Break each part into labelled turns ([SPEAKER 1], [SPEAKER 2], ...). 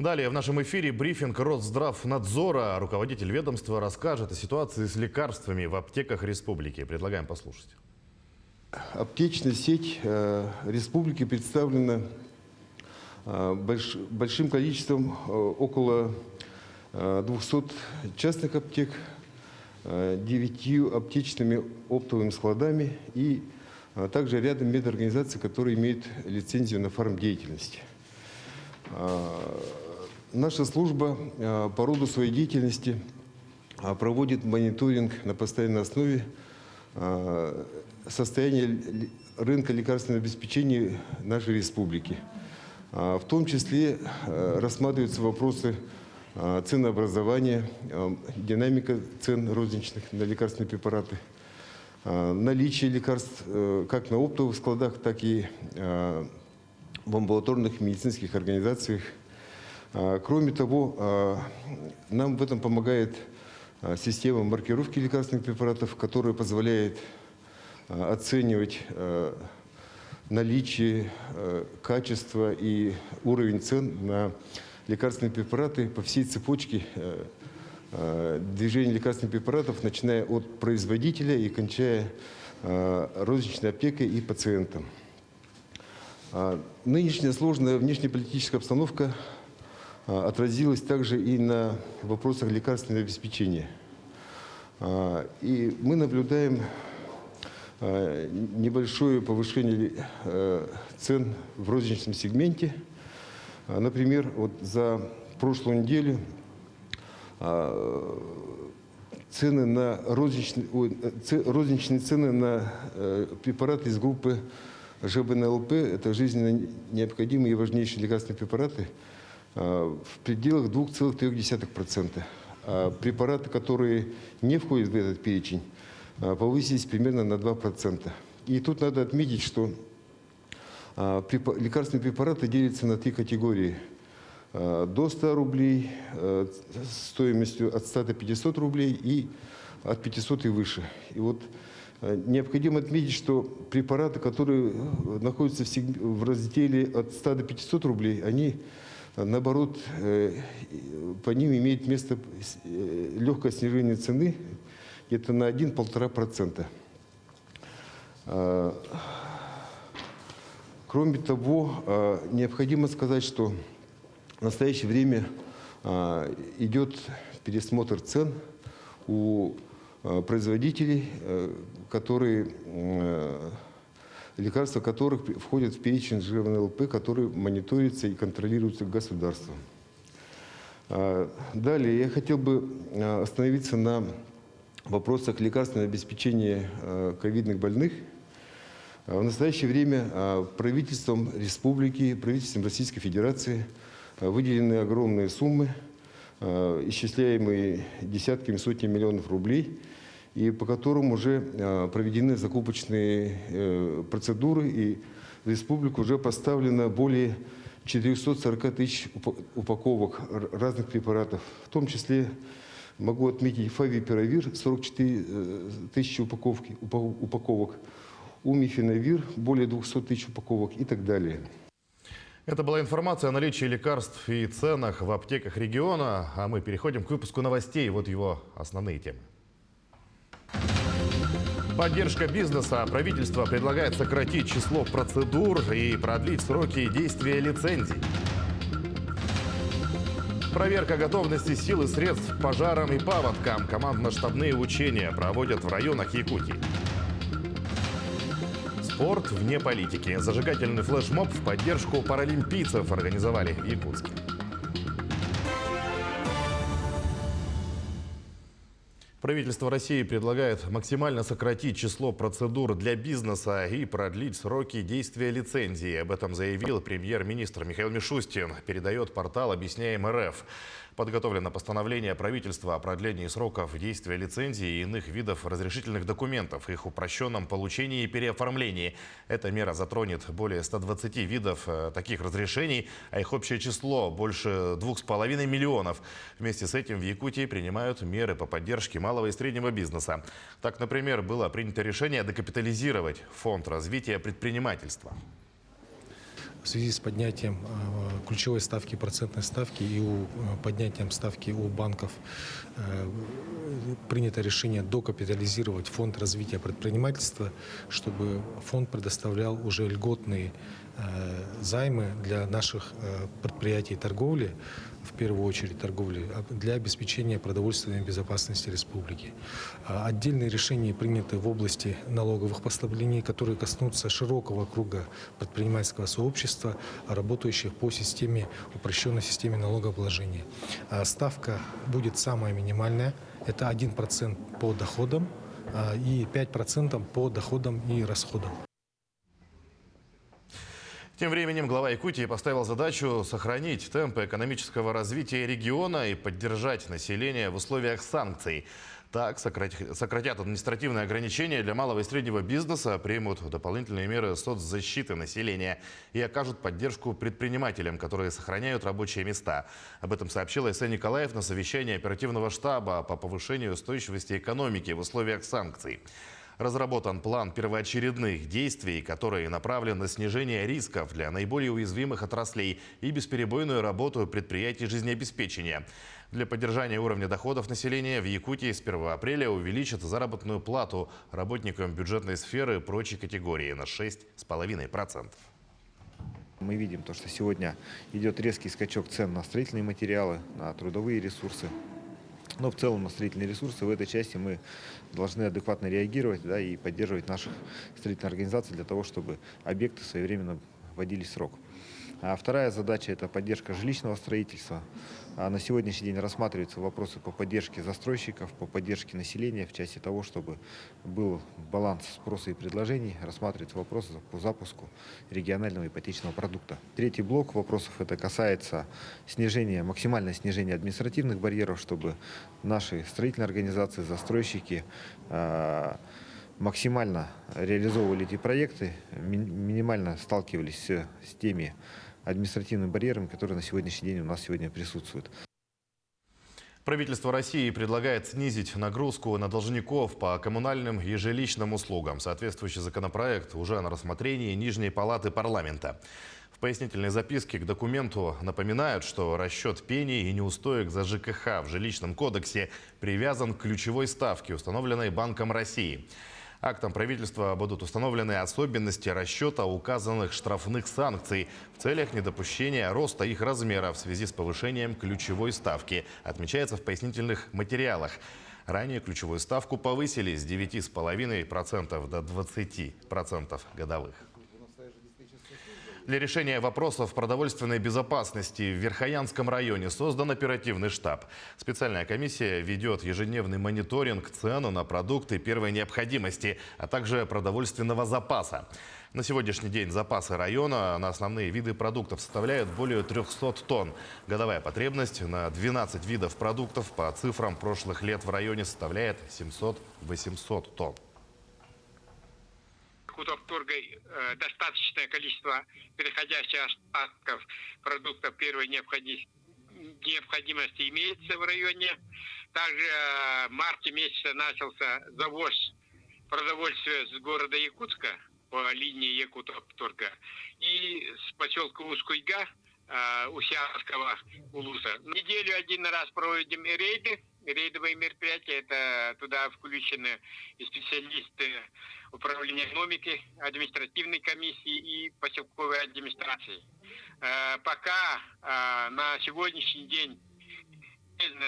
[SPEAKER 1] Далее в нашем эфире брифинг Росздравнадзора. Руководитель ведомства расскажет о ситуации с лекарствами в аптеках республики. Предлагаем послушать.
[SPEAKER 2] Аптечная сеть республики представлена большим количеством, около 200 частных аптек, 9 аптечными оптовыми складами и также рядом медорганизаций, которые имеют лицензию на фармдеятельность. Наша служба по роду своей деятельности проводит мониторинг на постоянной основе состояния рынка лекарственного обеспечения нашей республики. В том числе рассматриваются вопросы ценообразования, динамика цен розничных на лекарственные препараты, наличие лекарств как на оптовых складах, так и в амбулаторных медицинских организациях. Кроме того, нам в этом помогает система маркировки лекарственных препаратов, которая позволяет оценивать наличие, качество и уровень цен на лекарственные препараты по всей цепочке движения лекарственных препаратов, начиная от производителя и кончая розничной аптекой и пациентом. Нынешняя сложная внешнеполитическая обстановка отразилась также и на вопросах лекарственного обеспечения. И мы наблюдаем небольшое повышение цен в розничном сегменте. Например, вот за прошлую неделю розничные цены на препараты из группы ЖБНЛП, это жизненно необходимые и важнейшие лекарственные препараты, в пределах 2,3%. А препараты, которые не входят в этот перечень, повысились примерно на 2%. И тут надо отметить, что лекарственные препараты делятся на 3 категории. До 100 рублей, стоимостью от 100 до 500 рублей и от 500 и выше. И вот необходимо отметить, что препараты, которые находятся в разделе от 100 до 500 рублей, они, наоборот, по ним имеет место легкое снижение цены, где-то на 1–1,5%. Кроме того, необходимо сказать, что в настоящее время идет пересмотр цен у производителей, лекарства которых входят в перечень ЖБНЛП, который мониторится и контролируется государством. Далее я хотел бы остановиться на вопросах лекарственного обеспечения ковидных больных. В настоящее время правительством республики, правительством Российской Федерации выделены огромные суммы, исчисляемые десятками, сотнями миллионов рублей, и по которым уже проведены закупочные процедуры, и в республику уже поставлено более 440 тысяч упаковок разных препаратов. В том числе могу отметить фавипиравир, 44 тысячи упаковок, умифенавир, более 200 тысяч упаковок и так далее.
[SPEAKER 1] Это была информация о наличии лекарств и ценах в аптеках региона. А мы переходим к выпуску новостей. Вот его основные темы. Поддержка бизнеса. Правительство предлагает сократить число процедур и продлить сроки действия лицензий. Проверка готовности сил и средств к пожарам и паводкам. Командно-штабные учения проводят в районах Якутии. Спорт вне политики. Зажигательный флешмоб в поддержку паралимпийцев организовали в Якутске. Правительство России предлагает максимально сократить число процедур для бизнеса и продлить сроки действия лицензии. Об этом заявил премьер-министр Михаил Мишустин. Передает портал «Объясняем РФ». Подготовлено постановление правительства о продлении сроков действия лицензии и иных видов разрешительных документов, их упрощенном получении и переоформлении. Эта мера затронет более 120 видов таких разрешений, а их общее число больше 2,5 миллионов. Вместе с этим в Якутии принимают меры по поддержке малого и среднего бизнеса. Так, например, было принято решение декапитализировать фонд развития предпринимательства.
[SPEAKER 3] в связи с поднятием ключевой ставки, процентной ставки и поднятием ставки у банков принято решение докапитализировать фонд развития предпринимательства, чтобы фонд предоставлял уже льготные займы для наших предприятий торговли, в первую очередь торговли, для обеспечения продовольственной безопасности республики. Отдельные решения приняты в области налоговых послаблений, которые коснутся широкого круга предпринимательского сообщества, работающих по системе, упрощенной системе налогообложения. Ставка будет самая минимальная, это 1% по доходам и 5% по доходам и расходам.
[SPEAKER 1] Тем временем глава Якутии поставил задачу сохранить темпы экономического развития региона и поддержать население в условиях санкций. Так сократят административные ограничения для малого и среднего бизнеса, примут дополнительные меры соцзащиты населения и окажут поддержку предпринимателям, которые сохраняют рабочие места. Об этом сообщил Айсен Николаев на совещании оперативного штаба по повышению устойчивости экономики в условиях санкций. Разработан план первоочередных действий, который направлен на снижение рисков для наиболее уязвимых отраслей и бесперебойную работу предприятий жизнеобеспечения. Для поддержания уровня доходов населения в Якутии с 1 апреля увеличат заработную плату работникам бюджетной сферы и прочей категории на 6,5%.
[SPEAKER 4] Мы видим, что сегодня идет резкий скачок цен на строительные материалы, на трудовые ресурсы. Но в целом на строительные ресурсы в этой части мы должны адекватно реагировать, и поддерживать наших строительных организаций для того, чтобы объекты своевременно вводились в срок. А вторая задача – это поддержка жилищного строительства. На сегодняшний день рассматриваются вопросы по поддержке застройщиков, по поддержке населения в части того, чтобы был баланс спроса и предложений, рассматриваются вопросы по запуску регионального ипотечного продукта. Третий блок вопросов – это касается максимального снижения административных барьеров, чтобы наши строительные организации, застройщики максимально реализовывали эти проекты, минимально сталкивались с теми административными барьерами, которые на сегодняшний день у нас сегодня присутствуют.
[SPEAKER 1] Правительство России предлагает снизить нагрузку на должников по коммунальным и жилищным услугам. Соответствующий законопроект уже на рассмотрении Нижней палаты парламента. В пояснительной записке к документу напоминают, что расчет пений и неустоек за ЖКХ в жилищном кодексе привязан к ключевой ставке, установленной Банком России. Актом правительства будут установлены особенности расчета указанных штрафных санкций в целях недопущения роста их размера в связи с повышением ключевой ставки, отмечается в пояснительных материалах. Ранее ключевую ставку повысили с 9,5% до 20% годовых. Для решения вопросов продовольственной безопасности в Верхоянском районе создан оперативный штаб. Специальная комиссия ведет ежедневный мониторинг цен на продукты первой необходимости, а также продовольственного запаса. На сегодняшний день запасы района на основные виды продуктов составляют более 300 тонн. Годовая потребность на 12 видов продуктов по цифрам прошлых лет в районе составляет 700-800 тонн.
[SPEAKER 5] Якутовторгой достаточное количество переходящих остатков продуктов первой необходимости имеется в районе. Также в марте месяце начался завоз продовольствия с города Якутска по линии Якутовторга и с поселка Ускуйга Усярского улуса. В неделю один раз проводим рейдовые мероприятия. Это туда включены и специалисты управления экономики, административной комиссии и поселковой администрации. Пока на сегодняшний день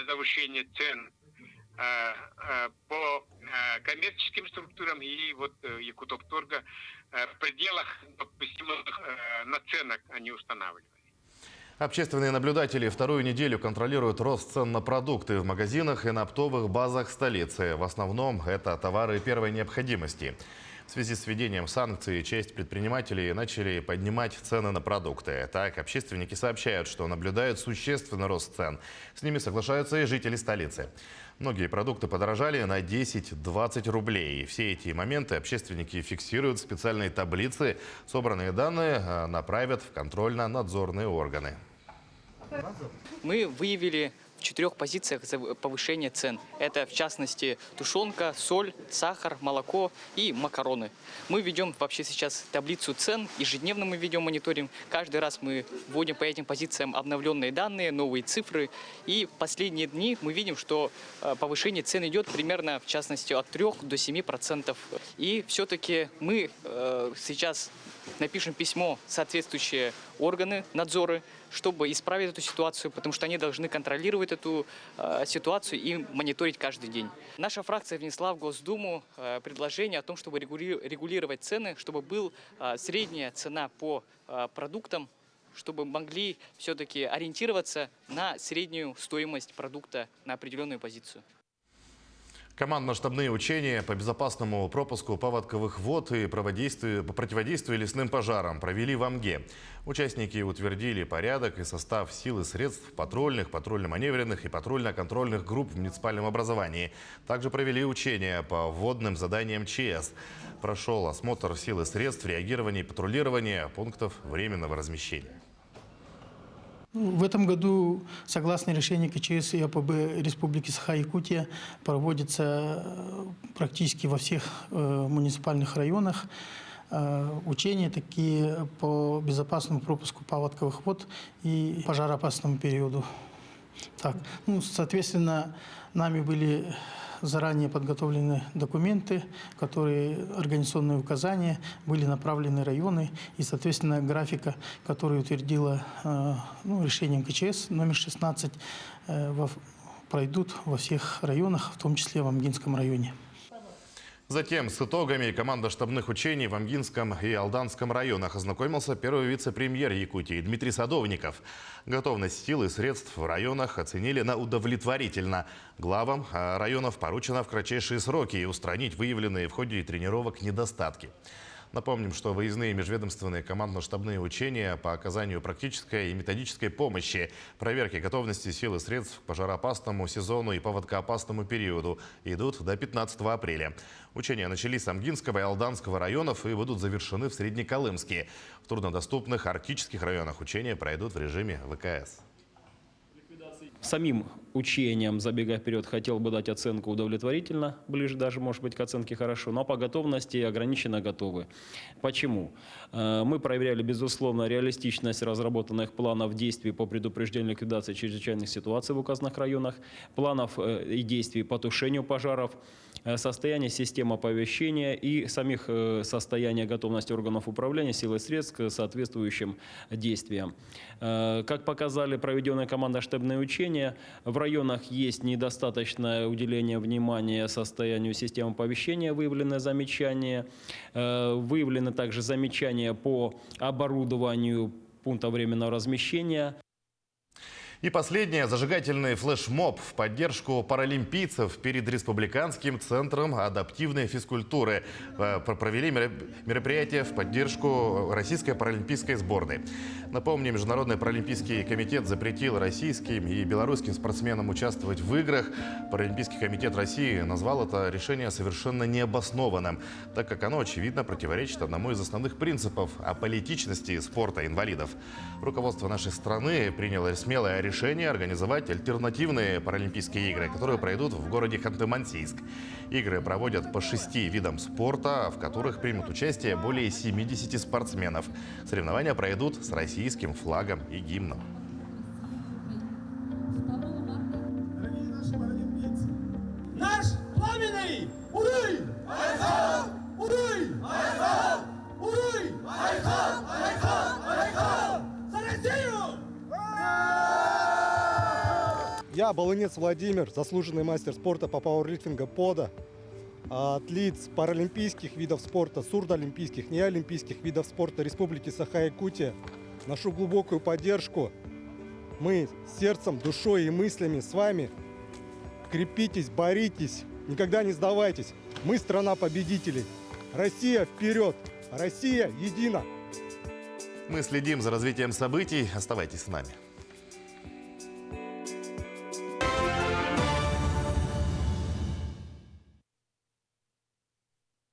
[SPEAKER 5] завышение цен по коммерческим структурам и Якутовторга в пределах допустимых наценок они устанавливают.
[SPEAKER 1] Общественные наблюдатели вторую неделю контролируют рост цен на продукты в магазинах и на оптовых базах столицы. В основном это товары первой необходимости. В связи с введением санкций часть предпринимателей начали поднимать цены на продукты. Так, общественники сообщают, что наблюдают существенный рост цен. С ними соглашаются и жители столицы. Многие продукты подорожали на 10-20 рублей. И все эти моменты общественники фиксируют в специальной таблице. Собранные данные направят в контрольно-надзорные органы.
[SPEAKER 6] Мы выявили 4 позициях повышения цен. Это, в частности, тушенка, соль, сахар, молоко и макароны. Мы ведем вообще сейчас таблицу цен, ежедневно мы ведем мониторинг. Каждый раз мы вводим по этим позициям обновленные данные, новые цифры. И в последние дни мы видим, что повышение цен идет примерно, в частности, от 3 до 7%. И все-таки мы сейчас напишем письмо в соответствующие органы, надзоры, чтобы исправить эту ситуацию, потому что они должны контролировать эту ситуацию и мониторить каждый день. Наша фракция внесла в Госдуму предложение о том, чтобы регулировать цены, чтобы была средняя цена по продуктам, чтобы могли все-таки ориентироваться на среднюю стоимость продукта на определенную позицию.
[SPEAKER 1] Командно-штабные учения по безопасному пропуску паводковых вод и по противодействию лесным пожарам провели в Амге. Участники утвердили порядок и состав сил и средств патрульных, патрульно-маневренных и патрульно-контрольных групп в муниципальном образовании. Также провели учения по водным заданиям ЧС. Прошел осмотр сил и средств реагирования и патрулирования пунктов временного размещения.
[SPEAKER 7] В этом году, согласно решению КЧС и АПБ Республики Саха-Якутия, проводится практически во всех муниципальных районах учения такие по безопасному пропуску паводковых вод и пожароопасному периоду. Так, соответственно, нами были заранее подготовлены документы, которые, организационные указания, были направлены в районы, и, соответственно, графика, которую утвердила решением КЧС номер 16, пройдут во всех районах, в том числе в Амгинском районе.
[SPEAKER 1] Затем с итогами командно-штабных учений в Амгинском и Алданском районах ознакомился первый вице-премьер Якутии Дмитрий Садовников. Готовность сил и средств в районах оценили на удовлетворительно. Главам районов поручено в кратчайшие сроки устранить выявленные в ходе тренировок недостатки. Напомним, что выездные межведомственные командно-штабные учения по оказанию практической и методической помощи, проверке готовности сил и средств к пожароопасному сезону и паводкоопасному периоду идут до 15 апреля. Учения начались с Амгинского и Алданского районов и будут завершены в Среднеколымске. В труднодоступных арктических районах учения пройдут в режиме ВКС.
[SPEAKER 8] Самим учениям, забегая вперед, хотел бы дать оценку удовлетворительно, ближе даже, может быть, к оценке хорошо, но по готовности ограниченно готовы. Почему? Мы проверяли, безусловно, реалистичность разработанных планов действий по предупреждению и ликвидации чрезвычайных ситуаций в указанных районах, планов и действий по тушению пожаров, состояние системы оповещения и самих состояния готовности органов управления, сил и средств к соответствующим действиям. Как показали проведенные командно-штабные учения, в районах есть недостаточное уделение внимания состоянию системы оповещения, выявлены замечания, выявлены также замечания по оборудованию пункта временного размещения.
[SPEAKER 1] И последнее. Зажигательный флешмоб в поддержку паралимпийцев перед Республиканским центром адаптивной физкультуры. Провели мероприятие в поддержку Российской паралимпийской сборной. Напомню, Международный паралимпийский комитет запретил российским и белорусским спортсменам участвовать в играх. Паралимпийский комитет России назвал это решение совершенно необоснованным, так как оно, очевидно, противоречит одному из основных принципов аполитичности спорта инвалидов. Руководство нашей страны приняло смелое решение организовать альтернативные паралимпийские игры, которые пройдут в городе Ханты-Мансийск. Игры проводят по 6 видам спорта, в которых примут участие более 70 спортсменов. Соревнования пройдут с российским флагом и гимном.
[SPEAKER 9] Наш пламенный Урый! Айхан! Урый! Айхан! Урый! Айхан! Айхан! Айхан! За Россию!
[SPEAKER 10] Я Балынец Владимир, заслуженный мастер спорта по пауэрлифтингу ПОДа, от лиц паралимпийских видов спорта, сурдоолимпийских, неолимпийских видов спорта Республики Саха-Якутия. Нашу глубокую поддержку. Мы сердцем, душой и мыслями с вами. Крепитесь, боритесь, никогда не сдавайтесь. Мы страна победителей. Россия вперед! Россия едина!
[SPEAKER 1] Мы следим за развитием событий. Оставайтесь с нами.